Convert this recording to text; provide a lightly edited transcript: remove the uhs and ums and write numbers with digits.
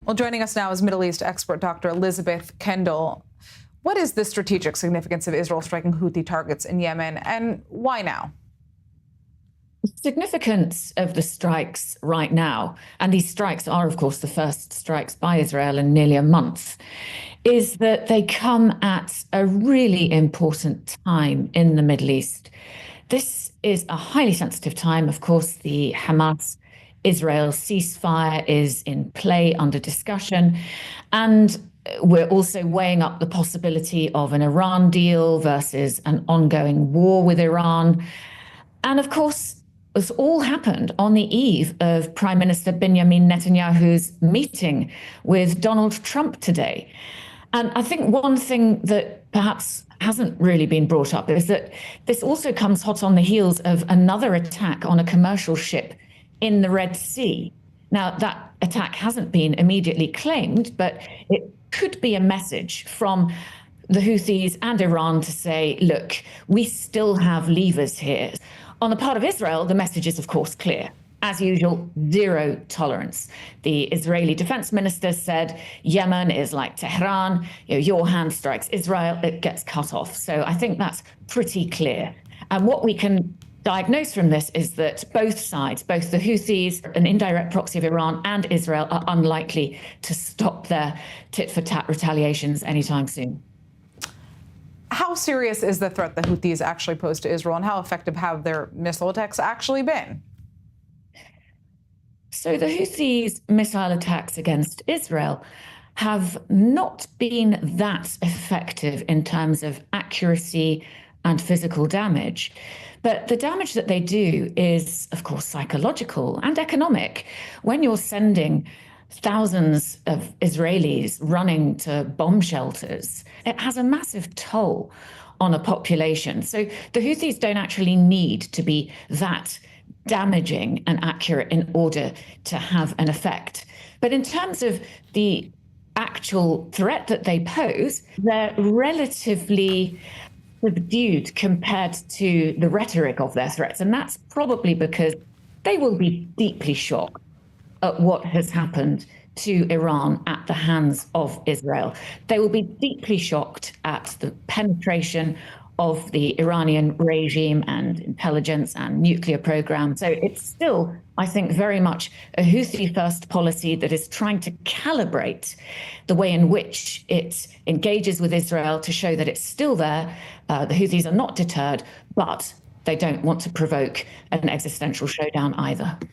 Well, joining us now is Middle East expert Dr. Elisabeth Kendall. What is the strategic significance of Israel striking Houthi targets in Yemen, and why now? The significance of the strikes right now, and these strikes are, of course, the first strikes by Israel in nearly a month, is that they come at a really important time in the Middle East. This is a highly sensitive time. Of course, the Hamas-Israel ceasefire is in play, under discussion, and we're also weighing up the possibility of an Iran deal versus an ongoing war with Iran. And of course, this all happened on the eve of Prime Minister Benjamin Netanyahu's meeting with Donald Trump today. And I think one thing that perhaps hasn't really been brought up is that this also comes hot on the heels of another attack on a commercial ship in the Red Sea. Now, that attack hasn't been immediately claimed, but it could be a message from the Houthis and Iran to say, look, we still have levers here. On the part of Israel, the message is, of course, clear. As usual, zero tolerance. The Israeli defense minister said, Yemen is like Tehran. Your hand strikes Israel, it gets cut off. So I think that's pretty clear. And what we can diagnose from this is that both sides, both the Houthis, an indirect proxy of Iran, and Israel, are unlikely to stop their tit-for-tat retaliations anytime soon. How serious is the threat the Houthis actually pose to Israel, and how effective have their missile attacks actually been? So the Houthis' missile attacks against Israel have not been that effective in terms of accuracy and physical damage. But the damage that they do is, of course, psychological and economic. When you're sending thousands of Israelis running to bomb shelters, it has a massive toll on a population. So the Houthis don't actually need to be that damaging and accurate in order to have an effect. But in terms of the actual threat that they pose, they're relatively subdued compared to the rhetoric of their threats. And that's probably because they will be deeply shocked at what has happened to Iran at the hands of Israel. They will be deeply shocked at the penetration of the Iranian regime and intelligence and nuclear program. So it's still, I think, very much a Houthi-first policy that is trying to calibrate the way in which it engages with Israel to show that it's still there. The Houthis are not deterred, but they don't want to provoke an existential showdown either.